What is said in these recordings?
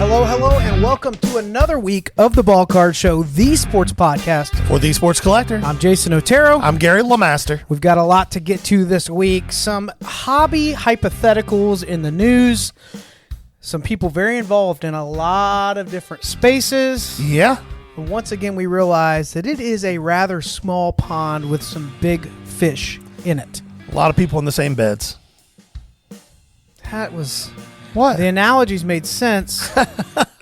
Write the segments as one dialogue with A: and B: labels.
A: Hello, hello, and welcome to another week of the Ball Card Show, the sports podcast.
B: For the Sports Collector.
A: I'm Jason Otero.
B: I'm Gary LeMaster.
A: We've got a lot to get to this week. Some hobby hypotheticals in the news. Some people very involved in a lot of different spaces.
B: Yeah.
A: And once again, we realize that it is a rather small pond with some big fish in it.
B: A lot of people in the same beds.
A: That was...
B: What?
A: The analogies made sense,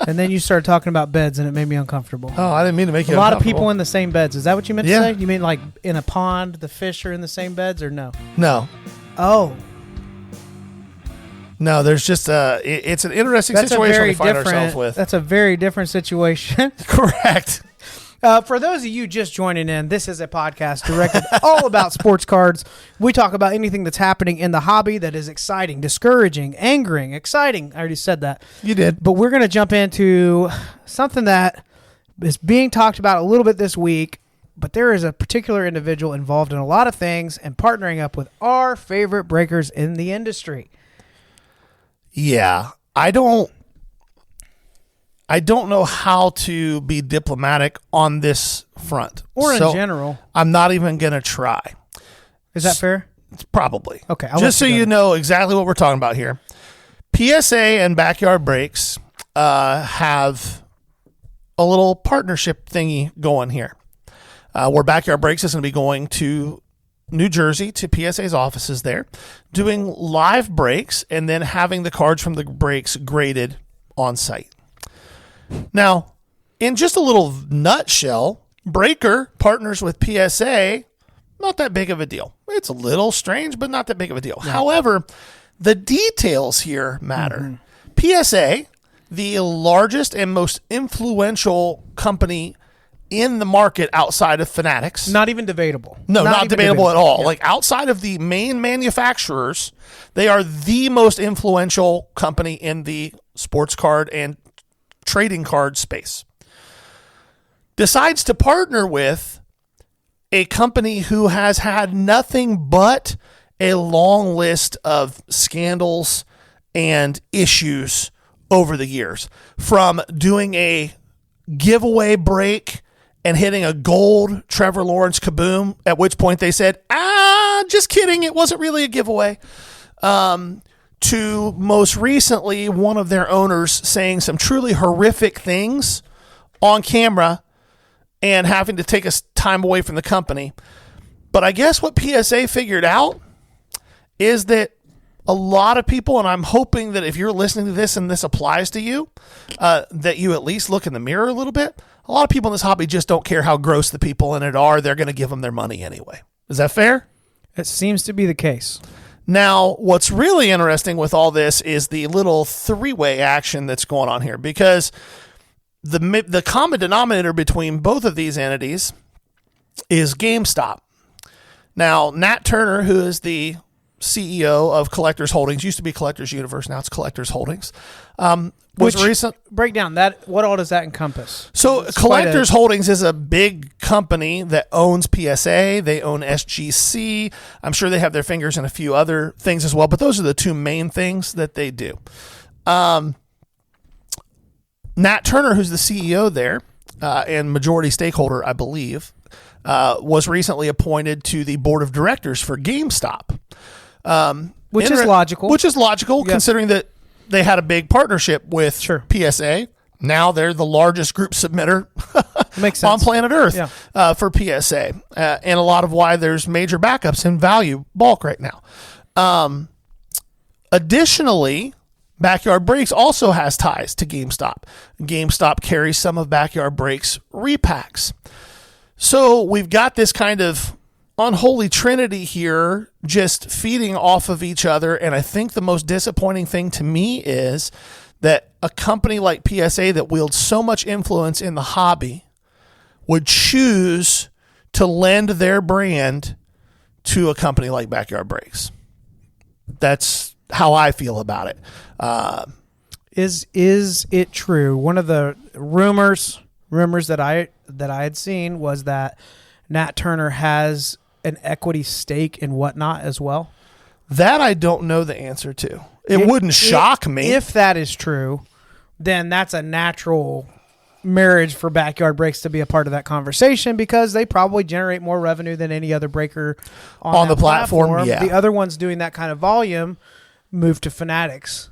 A: and then you started talking about beds, and it made me uncomfortable.
B: Oh, I didn't mean to make you
A: A lot of
B: uncomfortable.
A: people in the same beds. Is that what you meant
B: Yeah.
A: to say? You mean like in a pond, the fish are in the same beds, or no?
B: No.
A: Oh,
B: No, there's just it's an interesting
A: that's a
B: situation
A: very
B: we find
A: different.
B: ourselves with.
A: That's a very different situation.
B: Correct.
A: For those of you just joining in, this is a podcast directed all about sports cards. We talk about anything that's happening in the hobby that is exciting, discouraging, angering, exciting. I already said that.
B: You did.
A: But we're going to jump into something that is being talked about a little bit this week, but there is a particular individual involved in a lot of things and partnering up with our favorite breakers in the industry.
B: Yeah. I don't know how to be diplomatic on this front.
A: Or in
B: So
A: general.
B: I'm not even going to try.
A: Is that fair?
B: Probably.
A: Okay. I'll
B: Just so
A: let
B: you
A: go.
B: know exactly what we're talking about here. PSA and Backyard Breaks have a little partnership thingy going here. Where Backyard Breaks is going to be going to New Jersey to PSA's offices there, doing live breaks, and then having the cards from the breaks graded on site. Now, in just a little nutshell, Breaker partners with PSA, not that big of a deal. It's a little strange, but not that big of a deal. Yeah. However, the details here matter. Mm-hmm. PSA, the largest and most influential company in the market outside of Fanatics.
A: Not even debatable.
B: No, not debatable at all.
A: Yeah.
B: Like outside of the main manufacturers, they are the most influential company in the sports card and trading card space. Decides to partner with a company who has had nothing but a long list of scandals and issues over the years. From doing a giveaway break and hitting a gold Trevor Lawrence kaboom, at which point they said, just kidding, it wasn't really a giveaway. To most recently, one of their owners saying some truly horrific things on camera and having to take us time away from the company. But I guess what PSA figured out is that a lot of people, and I'm hoping that if you're listening to this and this applies to you, that you at least look in the mirror a little bit. A lot of people in this hobby just don't care how gross the people in it are. They're going to give them their money anyway. Is that fair?
A: It seems to be the case.
B: Now, what's really interesting with all this is the little three-way action that's going on here, because the common denominator between both of these entities is GameStop. Now, Nat Turner, who is the CEO of Collectors Holdings, used to be Collectors Universe, now it's Collectors Holdings,
A: break down that. What all does that encompass?
B: So Collectors Holdings is a big company that owns PSA. They own SGC. I'm sure they have their fingers in a few other things as well, but those are the two main things that they do. Nat Turner, who's the CEO there and majority stakeholder, I believe, was recently appointed to the board of directors for GameStop.
A: Which is logical.
B: Which is logical, yep. Considering that they had a big partnership with PSA. Now they're the largest group submitter
A: Makes sense.
B: on planet Earth for PSA. And a lot of why there's major backups in value bulk right now. Additionally, Backyard Breaks also has ties to GameStop. GameStop carries some of Backyard Breaks repacks. So we've got this kind of unholy trinity here just feeding off of each other. And I think the most disappointing thing to me is that a company like PSA that wields so much influence in the hobby would choose to lend their brand to a company like Backyard Breaks. That's how I feel about it.
A: Is it true? One of the rumors that I had seen was that Nat Turner has an equity stake in Whatnot as well.
B: That I don't know the answer to. It wouldn't shock me.
A: If that is true, then that's a natural marriage for Backyard Breaks to be a part of that conversation because they probably generate more revenue than any other breaker on
B: the platform. Yeah.
A: The other ones doing that kind of volume move to Fanatics,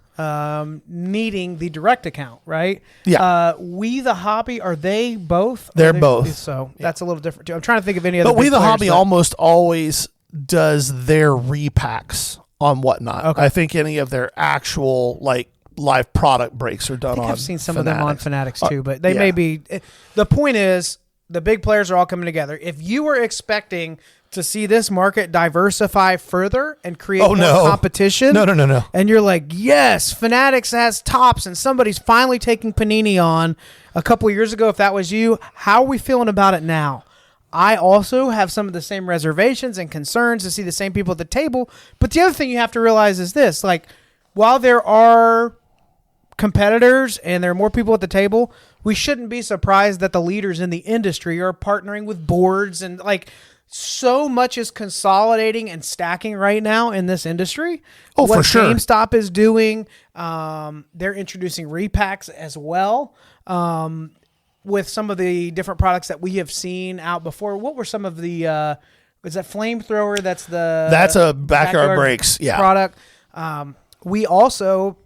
A: needing the direct account, right?
B: Yeah.
A: We the Hobby, are they both?
B: They're both.
A: So that's a little different too. I'm trying to think of any other.
B: But We the Hobby almost always does their repacks on Whatnot.
A: Okay.
B: I think any of their actual like live product breaks are done on.
A: I've seen some of them on Fanatics too, but they
B: yeah.
A: may be. The point is, the big players are all coming together. If you were expecting to see this market diversify further and create more competition,
B: no,
A: and you're like, yes, Fanatics has tops, and somebody's finally taking Panini on a couple of years ago. If that was you, how are we feeling about it now? I also have some of the same reservations and concerns to see the same people at the table. But the other thing you have to realize is this: like, while there are competitors and there are more people at the table, we shouldn't be surprised that the leaders in the industry are partnering with boards, and like so much is consolidating and stacking right now in this industry.
B: Oh, for sure.
A: GameStop is doing, they're introducing repacks as well, with some of the different products that we have seen out before. What were some of the, is that Flamethrower? That's
B: a Backyard Breaks
A: product. We also,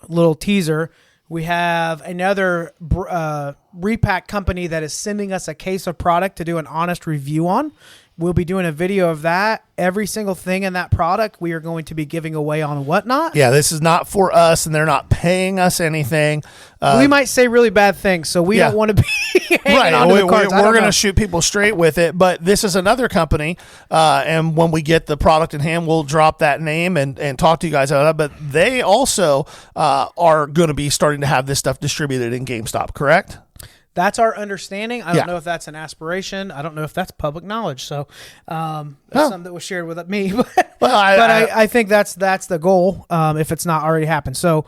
A: little teaser, we have another repack company that is sending us a case of product to do an honest review on. We'll be doing a video of that. Every single thing in that product we are going to be giving away on Whatnot.
B: Yeah, this is not for us, and they're not paying us anything.
A: We might say really bad things, so we don't want to be hanging on to the cards.
B: We're going to shoot people straight with it, but this is another company, and when we get the product in hand, we'll drop that name and talk to you guys about it. But they also are going to be starting to have this stuff distributed in GameStop, correct?
A: That's our understanding. I don't know if that's an aspiration. I don't know if that's public knowledge. So that's something that was shared with me. But I think that's the goal, if it's not already happened. So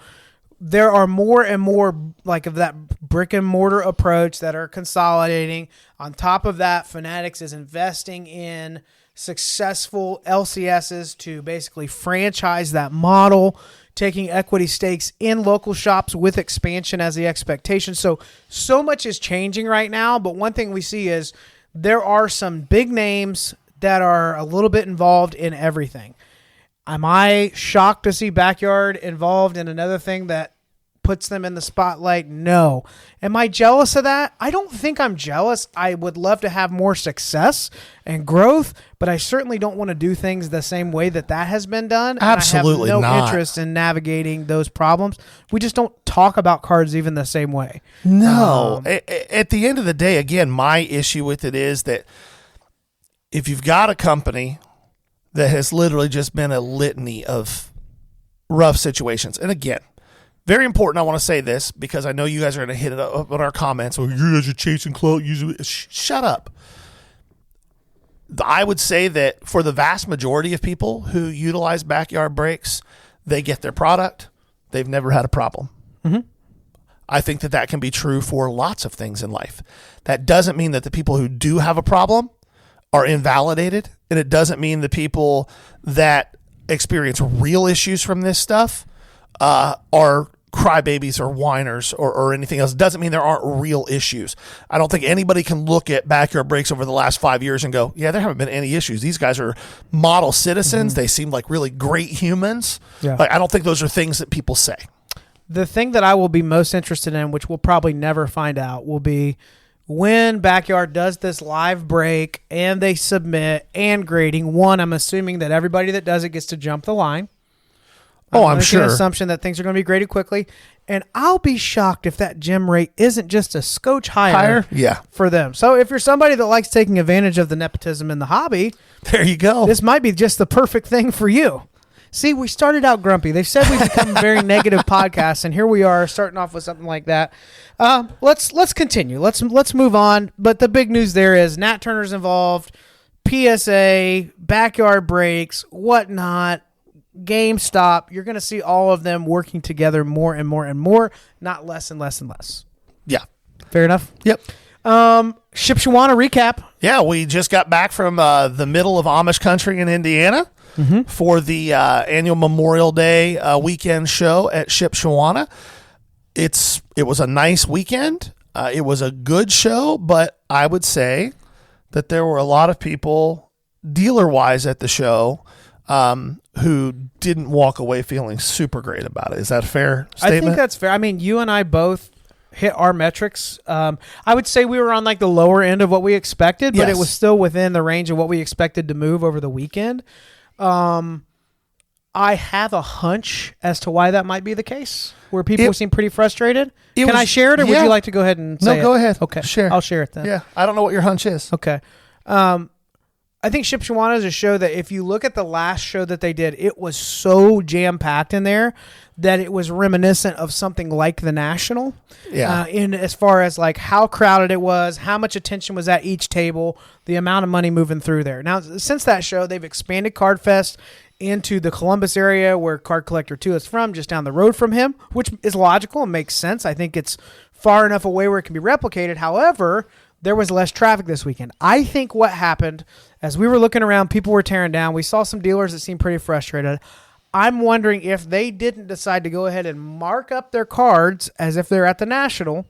A: there are more and more like of that brick and mortar approach that are consolidating. On top of that, Fanatics is investing in successful LCSs to basically franchise that model, taking equity stakes in local shops with expansion as the expectation. So much is changing right now, but one thing we see is there are some big names that are a little bit involved in everything. Am I shocked to see Backyard involved in another thing that puts them in the spotlight? No. Am I jealous of that? I don't think I'm jealous. I would love to have more success and growth, but I certainly don't want to do things the same way that has been done.
B: Absolutely
A: not. I have no
B: not.
A: interest in navigating those problems. We just don't talk about cards even the same way.
B: No. At the end of the day, again, my issue with it is that if you've got a company that has literally just been a litany of rough situations, and again, very important, I want to say this because I know you guys are going to hit it up on our comments. Well, you guys are chasing clout. Shut up. I would say that for the vast majority of people who utilize Backyard Breaks, they get their product. They've never had a problem.
A: Mm-hmm.
B: I think that can be true for lots of things in life. That doesn't mean that the people who do have a problem are invalidated, and it doesn't mean the people that experience real issues from this stuff are crybabies or whiners or anything else. It doesn't mean there aren't real issues. I don't think anybody can look at Backyard Breaks over the last 5 years and go, yeah, there haven't been any issues. These guys are model citizens. Mm-hmm. They seem like really great humans. Yeah. Like, I don't think those are things that people say.
A: The thing that I will be most interested in, which we'll probably never find out, will be when Backyard does this live break and they submit and grading. One, I'm assuming that everybody that does it gets to jump the line.
B: I'm sure.
A: An assumption that things are going to be graded quickly. And I'll be shocked if that gem rate isn't just a scotch higher for them. So if you're somebody that likes taking advantage of the nepotism in the hobby,
B: there you go.
A: This might be just the perfect thing for you. See, we started out grumpy. They said we've become a very negative podcast, and here we are starting off with something like that. Let's continue. Let's move on. But the big news there is Nat Turner's involved, PSA, Backyard Breaks, Whatnot, GameStop. You're going to see all of them working together more and more and more, not less and less and less.
B: Yeah.
A: Fair enough?
B: Yep.
A: Shipshewana recap.
B: Yeah, we just got back from the middle of Amish country in Indiana for the annual Memorial Day weekend show at Shipshewana. it was a nice weekend. It was a good show, but I would say that there were a lot of people dealer-wise at the show who didn't walk away feeling super great about it. Is that a fair statement?
A: I think that's fair. I mean, you and I both hit our metrics. I would say we were on like the lower end of what we expected, but
B: Yes.
A: it was still within the range of what we expected to move over the weekend. I have a hunch as to why that might be the case, where people seem pretty frustrated. Can I share it, or would
B: yeah.
A: you like to go ahead and say
B: No, go ahead.
A: Okay,
B: Share.
A: I'll share it then.
B: Yeah, I don't know what your hunch is.
A: Okay. I think Shipshewana is a show that if you look at the last show that they did, it was so jam-packed in there that it was reminiscent of something like the National.
B: Yeah.
A: In as far as like how crowded it was, how much attention was at each table, the amount of money moving through there. Now, since that show, they've expanded Card Fest into the Columbus area where Card Collector 2 is from, just down the road from him, which is logical and makes sense. I think it's far enough away where it can be replicated. However, there was less traffic this weekend. I think what happened, as we were looking around, people were tearing down. We saw some dealers that seemed pretty frustrated. I'm wondering if they didn't decide to go ahead and mark up their cards as if they're at the National,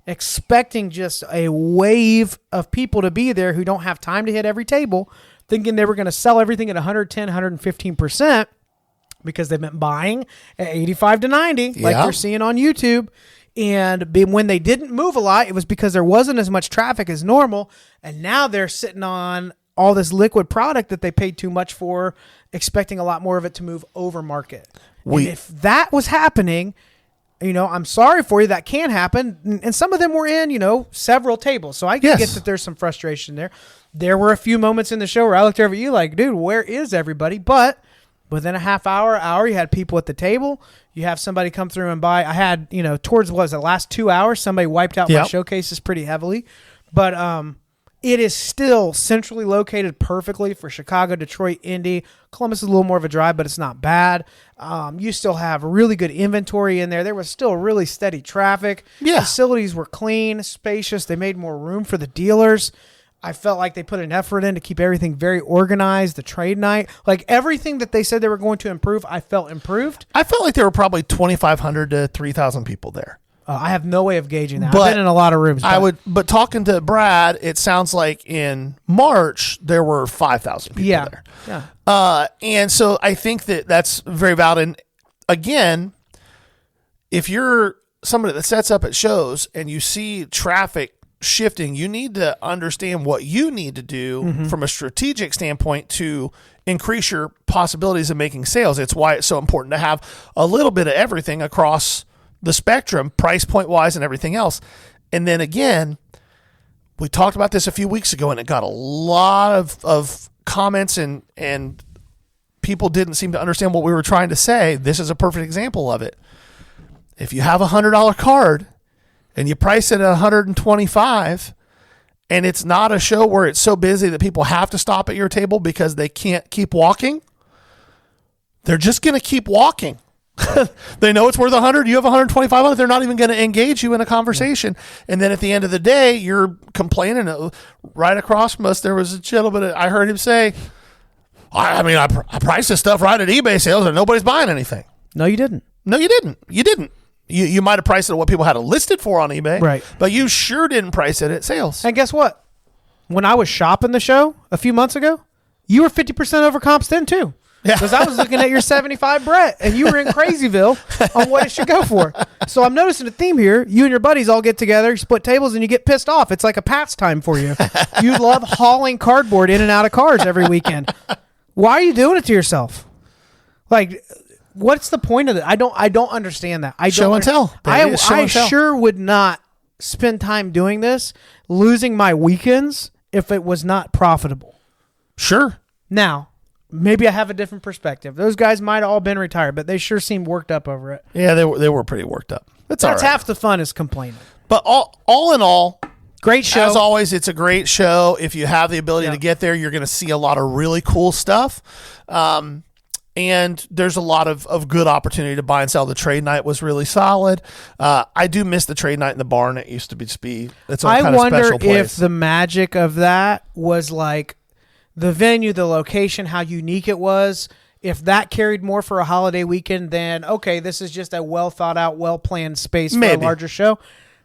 A: expecting just a wave of people to be there who don't have time to hit every table, thinking they were going to sell everything at 110, 115% because they've been buying at 85 to 90, like
B: Yeah.
A: you're seeing on YouTube. And when they didn't move a lot, it was because there wasn't as much traffic as normal. And now they're sitting on all this liquid product that they paid too much for, expecting a lot more of it to move over market. And if that was happening, I'm sorry for you. That can happen. And some of them were in, several tables. So I get that there's some frustration there. There were a few moments in the show where I looked over at you like, dude, where is everybody? But within a half hour, you had people at the table. You have somebody come through and buy. I had, towards the last 2 hours, somebody wiped out my showcases pretty heavily. But it is still centrally located perfectly for Chicago, Detroit, Indy. Columbus is a little more of a drive, but it's not bad. You still have really good inventory in there. There was still really steady traffic.
B: Yeah.
A: Facilities were clean, spacious. They made more room for the dealers. I felt like they put an effort in to keep everything very organized. The trade night, like everything that they said they were going to improve, I felt improved.
B: I felt like there were probably 2,500 to 3,000 people there.
A: I have no way of gauging that.
B: But
A: I've been in a lot of rooms.
B: But talking to Brad, it sounds like in March there were 5,000 people there.
A: Yeah.
B: And so I think that's very valid. And again, if you're somebody that sets up at shows and you see traffic shifting, you need to understand what you need to do from a strategic standpoint to increase your possibilities of making sales. It's why it's so important to have a little bit of everything across the spectrum, price point wise and everything else. And then again, we talked about this a few weeks ago and it got a lot of comments and people didn't seem to understand what we were trying to say. This is a perfect example of it. If you have $100 card and you price it at 125, and it's not a show where it's so busy that people have to stop at your table because they can't keep walking, they're just going to keep walking. They know it's worth 100. You have 125 on it. They're not even going to engage you in a conversation. And then at the end of the day, you're complaining. Right across from us, there was a gentleman. I heard him say, I priced this stuff right at eBay sales and nobody's buying anything.
A: No, you didn't.
B: No, you didn't. You didn't. You might have priced it at what people had it listed for on eBay.
A: Right.
B: But you sure didn't price it at sales.
A: And guess what? When I was shopping the show a few months ago, you were 50% over comps then too.
B: Yeah.
A: Because I was looking at your 75 Brett and you were in Crazyville on what it should go for. So I'm noticing a theme here. You and your buddies all get together, you split tables, and you get pissed off. It's like a pastime for you. You love hauling cardboard in and out of cars every weekend. Why are you doing it to yourself? Like, what's the point of it? I don't understand that.
B: Show and tell.
A: I sure would not spend time doing this, losing my weekends if it was not profitable.
B: Sure.
A: Now, maybe I have a different perspective. Those guys might have all been retired, but they sure seemed worked up over it.
B: Yeah, they were pretty worked up. That's all right.
A: Half the fun is complaining.
B: But all in all,
A: great show.
B: As always, it's a great show. If you have the ability to get there, you're going to see a lot of really cool stuff. And there's a lot of good opportunity to buy and sell. The trade night was really solid. I do miss the trade night in the barn. It used to be its own kind of special place.
A: I wonder if the magic of that was like the venue, the location, how unique it was. if that carried more for a holiday weekend, then okay, this is just a well thought out, well planned space for a larger show.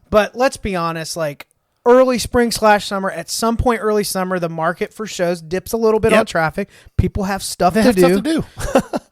A: But let's be honest, like early spring / summer, at some point early summer, the market for shows dips a little bit on traffic. People have stuff to do.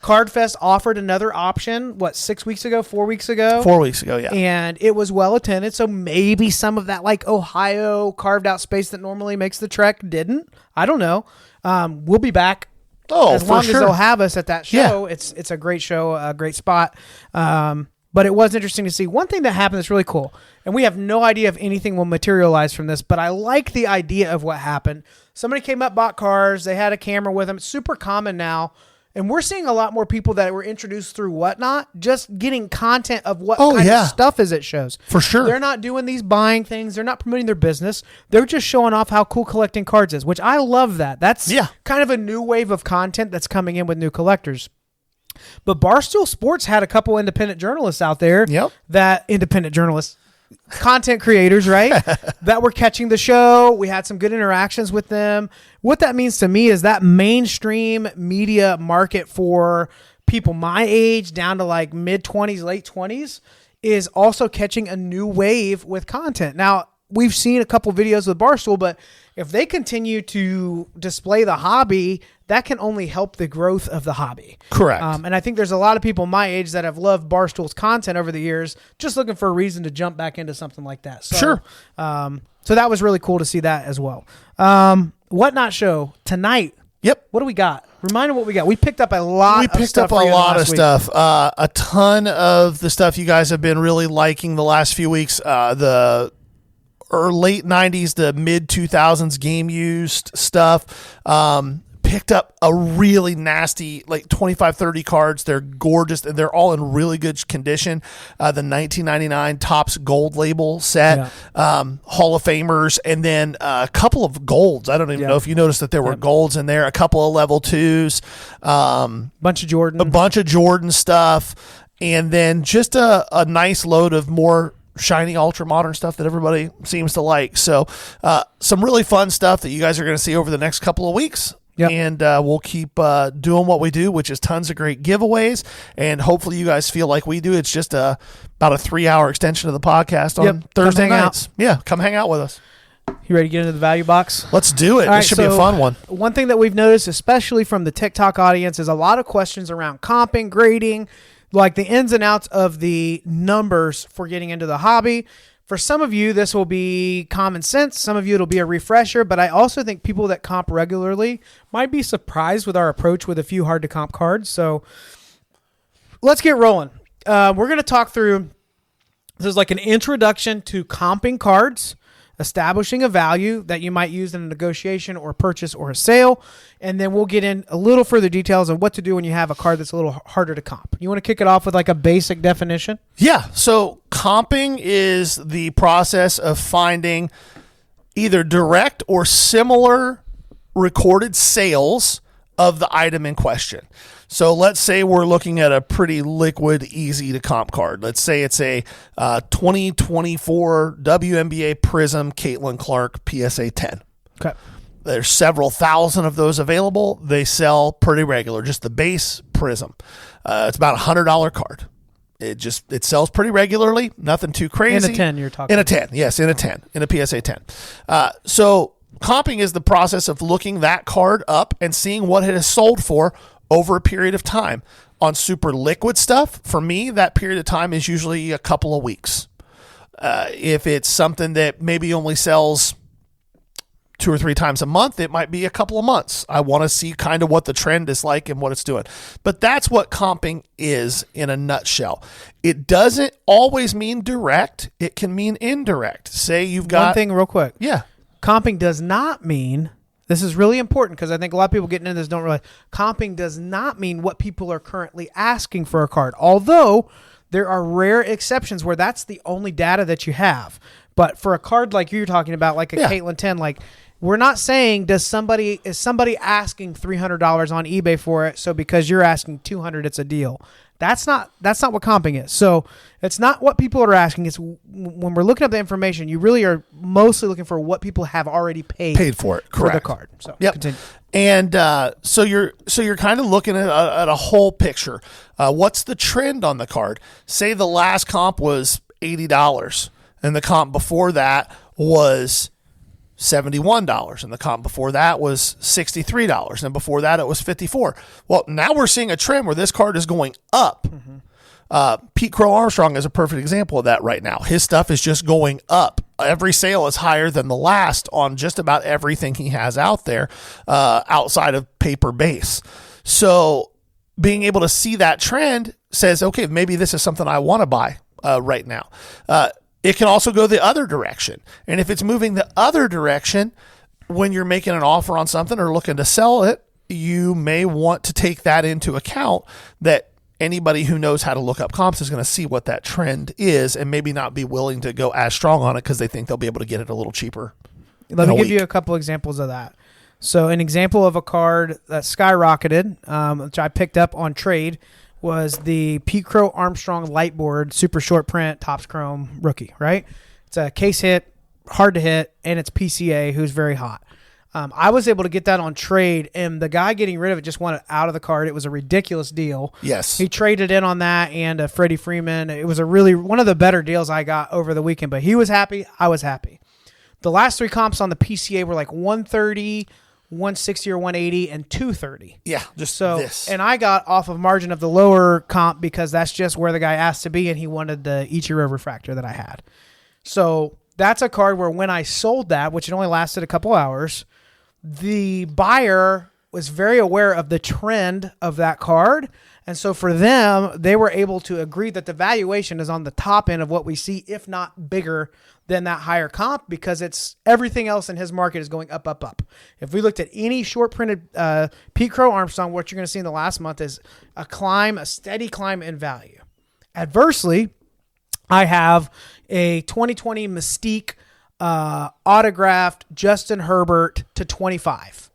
A: CardFest offered another option, 6 weeks ago, 4 weeks ago?
B: 4 weeks ago, yeah.
A: And it was well attended, so maybe some of that like Ohio carved out space that normally makes the trek didn't. I don't know. We'll be back. As long as they'll have us at that show. Yeah. It's a great show, a great spot. But it was interesting to see. One thing that happened that's really cool, and we have no idea if anything will materialize from this, but I like the idea of what happened. Somebody came up, bought cars. They had a camera with them. It's super common now. And we're seeing a lot more people that were introduced through Whatnot just getting content of what kind of stuff is at shows.
B: For sure.
A: They're not doing these buying things. They're not promoting their business. They're just showing off how cool collecting cards is, which I love that. That's kind of a new wave of content that's coming in with new collectors. But Barstool Sports had a couple independent journalists out there content creators, right? that were catching the show. We had some good interactions with them. What that means to me is that mainstream media market for people my age down to like mid-20s, late 20s is also catching a new wave with content. Now, we've seen a couple videos with Barstool, but if they continue to display the hobby, that can only help the growth of the hobby.
B: Correct.
A: And I think there's a lot of people my age that have loved Barstool's content over the years, just looking for a reason to jump back into something like that. So,
B: sure.
A: So that was really cool to see that as well. Whatnot show tonight.
B: Yep.
A: What do we got? Remind me what we got. We picked up a lot of stuff.
B: A ton of the stuff you guys have been really liking the last few weeks. The late 90s to mid 2000s game used stuff. Picked up a really nasty, like 25, 30 cards. They're gorgeous. And they're all in really good condition. The 1999 Topps Gold Label set, Hall of Famers, and then a couple of golds. I don't even know if you noticed that there were golds in there. A couple of level 2s.
A: Bunch of Jordan.
B: A bunch of Jordan stuff. And then just a nice load of more shiny ultra modern stuff that everybody seems to like. So some really fun stuff that you guys are going to see over the next couple of weeks. Yep. And we'll keep doing what we do, which is tons of great giveaways. And hopefully you guys feel like we do. It's just about a 3-hour extension of the podcast on Thursday nights. Yeah, come hang out with us.
A: You ready to get into the value box?
B: Let's do it. This should be a fun one.
A: One thing that we've noticed, especially from the TikTok audience, is a lot of questions around comping, grading, like the ins and outs of the numbers for getting into the hobby. For some of you, this will be common sense. Some of you, it'll be a refresher. But I also think people that comp regularly might be surprised with our approach with a few hard-to-comp cards. So let's get rolling. We're going to talk through, this is like an introduction to comping cards, establishing a value that you might use in a negotiation or purchase or a sale. And then we'll get in a little further details of what to do when you have a card that's a little harder to comp. You want to kick it off with like a basic definition?
B: Yeah. So comping is the process of finding either direct or similar recorded sales of the item in question. So let's say we're looking at a pretty liquid, easy to comp card. Let's say it's a 2024 WNBA Prism Caitlin Clark PSA 10.
A: Okay.
B: There's several thousand of those available. They sell pretty regular, just the base Prism. It's about a $100 card. It sells pretty regularly, nothing too crazy.
A: In a 10 you're talking
B: about. In a 10, yes, in a 10, in a PSA 10. So comping is the process of looking that card up and seeing what it has sold for over a period of time. On super liquid stuff, for me, that period of time is usually a couple of weeks. If it's something that maybe only sells 2 or 3 times a month, it might be a couple of months. I want to see kind of what the trend is like and what it's doing. But that's what comping is in a nutshell. It doesn't always mean direct. It can mean indirect. Say you've got...
A: One thing real quick.
B: Yeah.
A: Comping does not mean... This is really important because I think a lot of people getting into this don't realize comping does not mean what people are currently asking for a card. Although there are rare exceptions where that's the only data that you have. But for a card like you're talking about, like a Caitlin 10, like we're not saying is somebody asking $300 on eBay for it, so because you're asking $200, it's a deal. That's not what comping is. So it's not what people are asking. It's when we're looking up the information, you really are mostly looking for what people have already paid
B: for it.
A: for
B: Correct.
A: the card. So
B: Yep.
A: continue.
B: And so you're kind of looking at a whole picture. What's the trend on the card? Say the last comp was $80, and the comp before that was $71, and the comp before that was $63, and before that it was $54. Well, now we're seeing a trend where this card is going up. Pete Crow Armstrong is a perfect example of that right now. His stuff is just going up. Every sale is higher than the last on just about everything he has out there outside of paper base. So being able to see that trend says, okay, maybe this is something I want to buy right now. It can also go the other direction. And if it's moving the other direction, when you're making an offer on something or looking to sell it, you may want to take that into account, that anybody who knows how to look up comps is going to see what that trend is and maybe not be willing to go as strong on it because they think they'll be able to get it a little cheaper.
A: Let me give you a couple examples of that. So an example of a card that skyrocketed, which I picked up on trade, was the Pete Crow Armstrong Lightboard Super Short Print Topps Chrome Rookie, right? It's a case hit, hard to hit, and it's PCA, who's very hot. I was able to get that on trade, and the guy getting rid of it just wanted out of the card. It was a ridiculous deal.
B: Yes.
A: He traded in on that and Freddie Freeman. It was one of the better deals I got over the weekend, but he was happy. I was happy. The last three comps on the PCA were like 130, 160 or 180, and 230.
B: Yeah, just
A: so
B: this.
A: And I got off of margin of the lower comp because that's just where the guy asked to be, and he wanted the Ichiro refractor that I had. So that's a card where when I sold that, which it only lasted a couple hours, the buyer was very aware of the trend of that card. And so for them, they were able to agree that the valuation is on the top end of what we see, if not bigger than that higher comp, because it's everything else in his market is going up, up, up. If we looked at any short printed Pete Crow Armstrong, what you're going to see in the last month is a steady climb in value. Adversely, I have a 2020 Mystique autographed Justin Herbert to 25.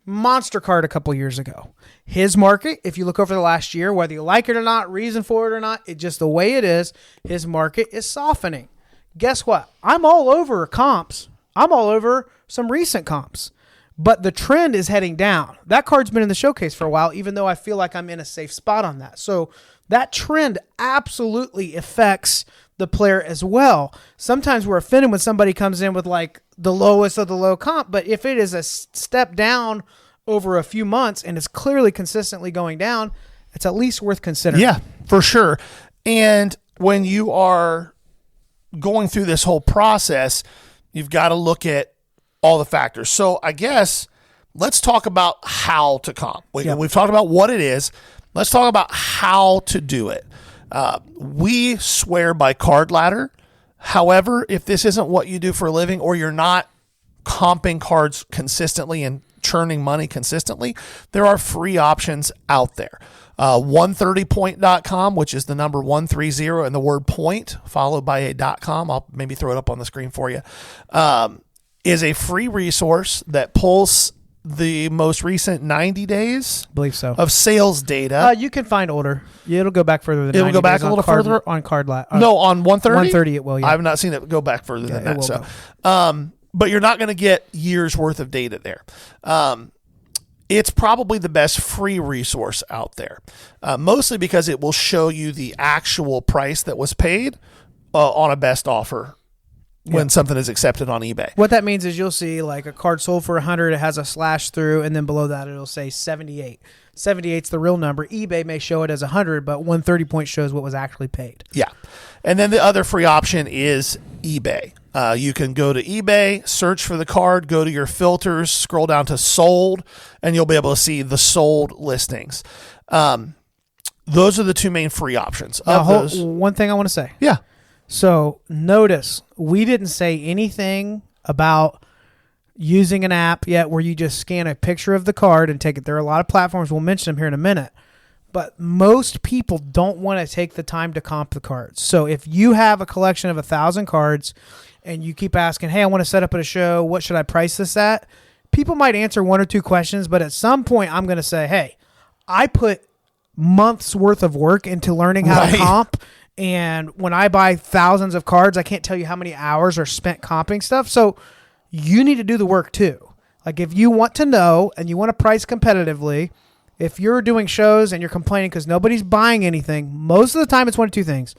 A: Monster card a couple years ago. His market, if you look over the last year, whether you like it or not, reason for it or not, it's just the way it is, his market is softening. Guess what? I'm all over comps. I'm all over some recent comps. But the trend is heading down. That card's been in the showcase for a while, even though I feel like I'm in a safe spot on that. So that trend absolutely affects the player as well. Sometimes we're offended when somebody comes in with like the lowest of the low comp, but if it is a step down over a few months and it's clearly consistently going down, it's at least worth considering.
B: Yeah, for sure. And when you are going through this whole process, you've got to look at all the factors. So I guess let's talk about how to comp. We've talked about what it is. Let's talk about how to do it. We swear by Card Ladder. However, if this isn't what you do for a living, or you're not comping cards consistently and churning money consistently, there are free options out there. 130point.com, which is the number 130 and the word point followed by a .com. I'll maybe throw it up on the screen for you. Is a free resource that pulls the most recent 90 days,
A: I believe so,
B: of sales data.
A: You can find older. Yeah, it'll go back further than
B: it'll
A: 90
B: go back
A: days
B: a little further
A: on Card Ladder.
B: No, on 130.
A: 130 it will. Yeah.
B: I have not seen it go back further than that.
A: Will
B: So,
A: go.
B: but you're not going to get years worth of data there. It's probably the best free resource out there, mostly because it will show you the actual price that was paid on a best offer when something is accepted on eBay.
A: What that means is you'll see like a card sold for 100, it has a slash through, and then below that it'll say 78. 78's the real number. eBay may show it as 100, but 130 point shows what was actually paid.
B: Yeah. And then the other free option is eBay. You can go to eBay, search for the card, go to your filters, scroll down to sold, and you'll be able to see the sold listings. Those are the two main free options.
A: One thing I want to say.
B: Yeah.
A: So notice we didn't say anything about using an app yet where you just scan a picture of the card and take it. There are a lot of platforms, we'll mention them here in a minute, but most people don't want to take the time to comp the cards. So if you have a collection of 1,000 cards and you keep asking, hey, I want to set up at a show, what should I price this at? People might answer one or two questions, but at some point I'm going to say, hey, I put months worth of work into learning how to
B: Right.
A: comp. And when I buy thousands of cards, I can't tell you how many hours are spent comping stuff. So you need to do the work too. Like if you want to know and you want to price competitively, if you're doing shows and you're complaining because nobody's buying anything, most of the time it's one of two things.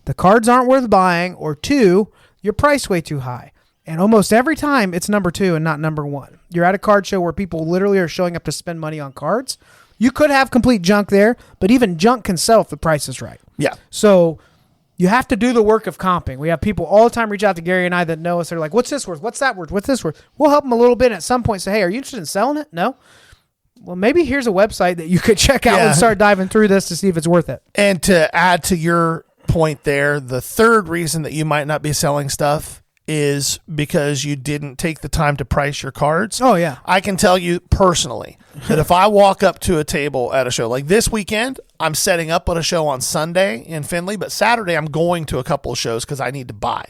A: The cards aren't worth buying, or two, you're priced way too high. And almost every time it's number two and not number one. You're at a card show where people literally are showing up to spend money on cards. You could have complete junk there, but even junk can sell if the price is right.
B: Yeah.
A: So you have to do the work of comping. We have people all the time reach out to Gary and I that know us. They're like, what's this worth? What's that worth? What's this worth? We'll help them a little bit. At some point say, hey, are you interested in selling it? No. Well, maybe here's a website that you could check out
B: Yeah.
A: and start diving through this to see if it's worth it.
B: And to add to your point there, the third reason that you might not be selling stuff is because you didn't take the time to price your cards.
A: Oh, yeah.
B: I can tell you personally that if I walk up to a table at a show like this weekend, I'm setting up at a show on Sunday in Findlay, but Saturday I'm going to a couple of shows because I need to buy.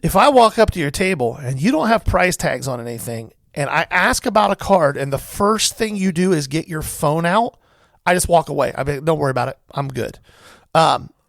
B: If I walk up to your table and you don't have price tags on anything, and I ask about a card, and the first thing you do is get your phone out, I just walk away. I mean, don't worry about it. I'm good.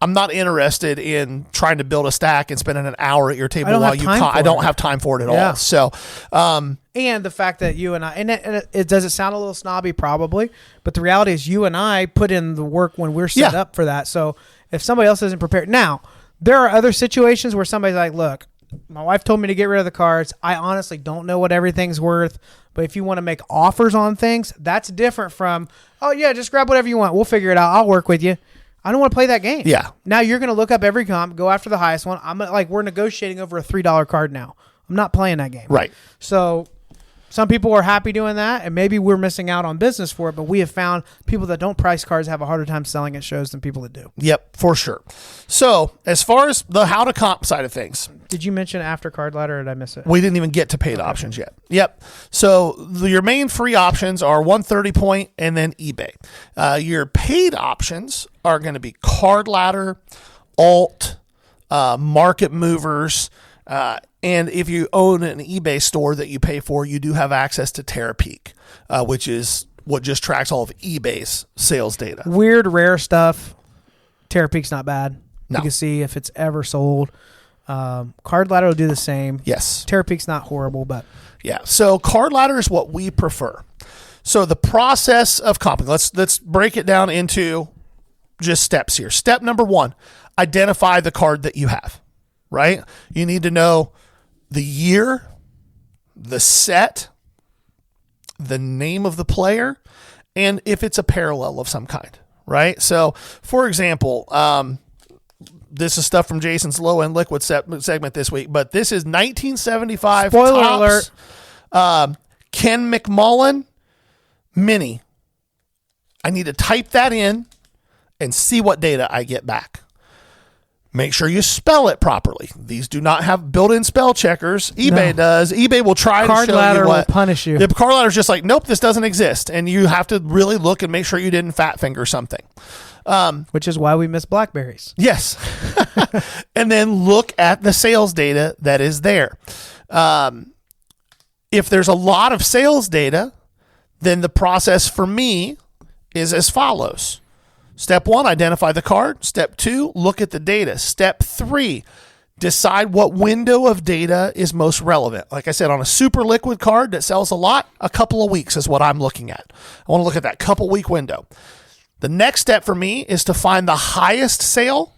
B: I'm not interested in trying to build a stack and spending an hour at your table
A: don't
B: while
A: have
B: you.
A: time for
B: I don't
A: it.
B: have time for it at
A: Yeah.
B: all. So,
A: And the fact that you and I, and it does it sound a little snobby probably, but the reality is you and I put in the work when we're set
B: Yeah.
A: up for that. So if somebody else isn't prepared, now there are other situations where somebody's like, look, my wife told me to get rid of the cards. I honestly don't know what everything's worth, but if you want to make offers on things, that's different from, oh yeah, just grab whatever you want. We'll figure it out. I'll work with you. I don't want to play that game.
B: Yeah.
A: Now you're going to look up every comp, go after the highest one. I'm like, we're negotiating over a $3 card now. I'm not playing that game.
B: right.
A: So some people are happy doing that, and maybe we're missing out on business for it, but we have found people that don't price cards have a harder time selling at shows than people that do.
B: Yep, for sure. So, as far as the how to comp side of things,
A: Did you mention after card ladder, or did I miss it?
B: we didn't even get to paid options yet. Yep. So, your main free options are 130 point and then eBay. Your paid options are going to be Card Ladder, Alt, Market Movers, and if you own an eBay store that you pay for, you do have access to Terapeak, which is what just tracks all of eBay's sales data.
A: Weird, rare stuff. Terapeak's not bad.
B: No.
A: You can see if it's ever sold. Card ladder will do the same.
B: Yes.
A: Terapeak's not horrible, but
B: Yeah. So Card Ladder is what we prefer. So the process of comping, let's break it down into just steps here. Step number 1, identify the card that you have, right? You need to know the year, the set, the name of the player, and if it's a parallel of some kind, right? So, for example, this is stuff from Jason's Low End Liquid segment this week, but this is 1975
A: Spoiler
B: Topps, Ken McMullen Mini. I need to type that in and see what data I get back. Make sure you spell it properly. These do not have built-in spell checkers. eBay does. eBay will try
A: card
B: to show
A: ladder
B: you
A: will
B: what.
A: punish you.
B: The card ladder is just like, nope, this doesn't exist, and you have to really look and make sure you didn't fat finger something.
A: Which is why we miss blackberries.
B: Yes. And then look at the sales data that is there. If there's a lot of sales data, then the process for me is as follows. Step 1, identify the card. Step 2, look at the data. Step 3, decide what window of data is most relevant. Like I said, on a super liquid card that sells a lot, a couple of weeks is what I'm looking at. I want to look at that couple week window. The next step for me is to find the highest sale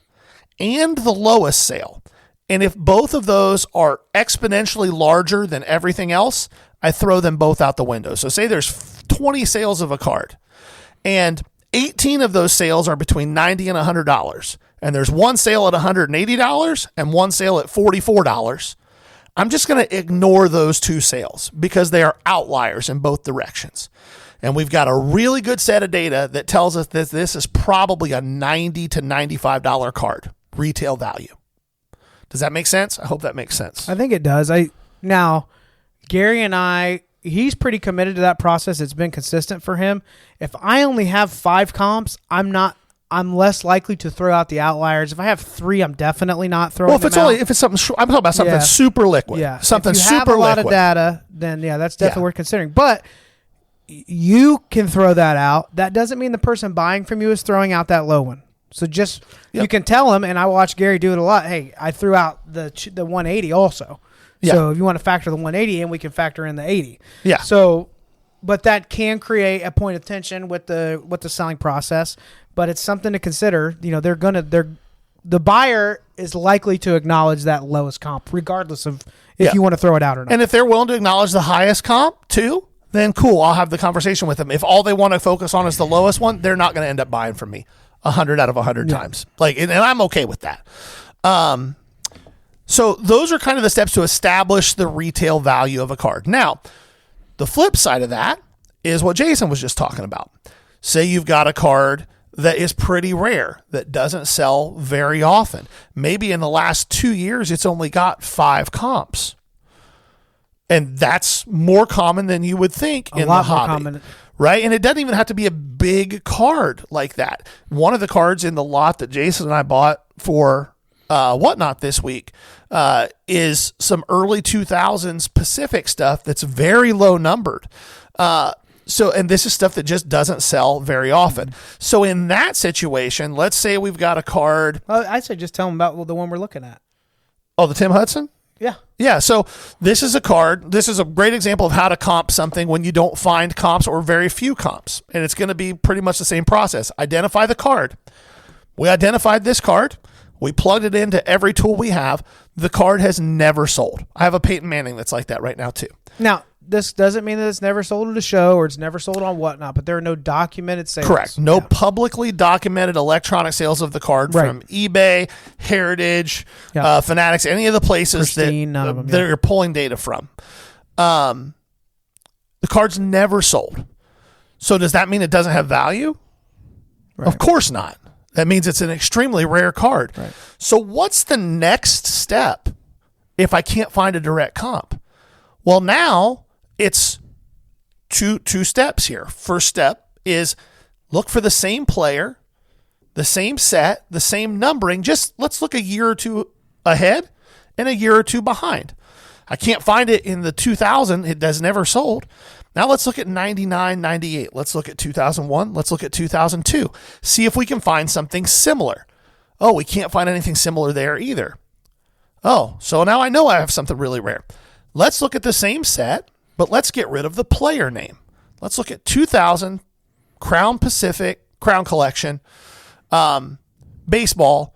B: and the lowest sale. And if both of those are exponentially larger than everything else, I throw them both out the window. So say there's 20 sales of a card, and 18 of those sales are between $90 and $100. And there's one sale at $180 and one sale at $44. I'm just going to ignore those two sales because they are outliers in both directions. And we've got a really good set of data that tells us that this is probably a $90 to $95 card, retail value. Does that make sense? I hope that makes sense.
A: I think it does. Now, Gary and I, he's pretty committed to that process. It's been consistent for him. If I only have 5 comps, I'm less likely to throw out the outliers. If I have 3, I'm definitely not throwing
B: Well,
A: them out.
B: if it's something, I'm talking about something super liquid.
A: Yeah.
B: Something
A: if you
B: super
A: have a lot
B: liquid.
A: of data, then yeah, that's definitely worth considering. But you can throw that out. That doesn't mean the person buying from you is throwing out that low one. So just you can tell them, and I watch Gary do it a lot. Hey, I threw out the 180 also. Yeah. So if you want to factor the 180 in, we can factor in the 80.
B: Yeah.
A: So, but that can create a point of tension with the selling process. But it's something to consider. You know, the buyer is likely to acknowledge that lowest comp, regardless of if you want to throw it out or not.
B: And if they're willing to acknowledge the highest comp too, then cool. I'll have the conversation with them. If all they want to focus on is the lowest one, they're not going to end up buying from me 100 out of 100 times. And I'm okay with that. So those are kind of the steps to establish the retail value of a card. Now, the flip side of that is what Jason was just talking about. Say you've got a card that is pretty rare, that doesn't sell very often. Maybe in the last 2 years, it's only got 5 comps. And that's more common than you would think in the hobby. Common. Right? And it doesn't even have to be a big card like that. One of the cards in the lot that Jason and I bought for Whatnot this week is some early 2000s Pacific stuff that's very low numbered. And this is stuff that just doesn't sell very often. So in that situation, let's say we've got a card.
A: I'd say just tell them about the one we're looking at.
B: Oh, the Tim Hudson?
A: Yeah.
B: Yeah. So this is a card. This is a great example of how to comp something when you don't find comps or very few comps. And it's going to be pretty much the same process. Identify the card. We identified this card. We plugged it into every tool we have. The card has never sold. I have a Peyton Manning that's like that right now too.
A: Now, this doesn't mean that it's never sold at a show or it's never sold on Whatnot, but there are no documented sales.
B: Correct. No publicly documented electronic sales of the card from eBay, Heritage, Fanatics, any of the places
A: Pristine,
B: that you're pulling data from. The card's never sold. So does that mean it doesn't have value? Right. Of course not. That means it's an extremely rare card.
A: Right.
B: So what's the next step if I can't find a direct comp? Well, now it's two steps here. First step is look for the same player, the same set, the same numbering. Just let's look a year or two ahead and a year or two behind. I can't find it in the 2000. It has never sold. Now let's look at 99, 98. Let's look at 2001. Let's look at 2002. See if we can find something similar. Oh, we can't find anything similar there either. Oh, so now I know I have something really rare. Let's look at the same set, but let's get rid of the player name. Let's look at 2000 Crown Pacific, Crown Collection, baseball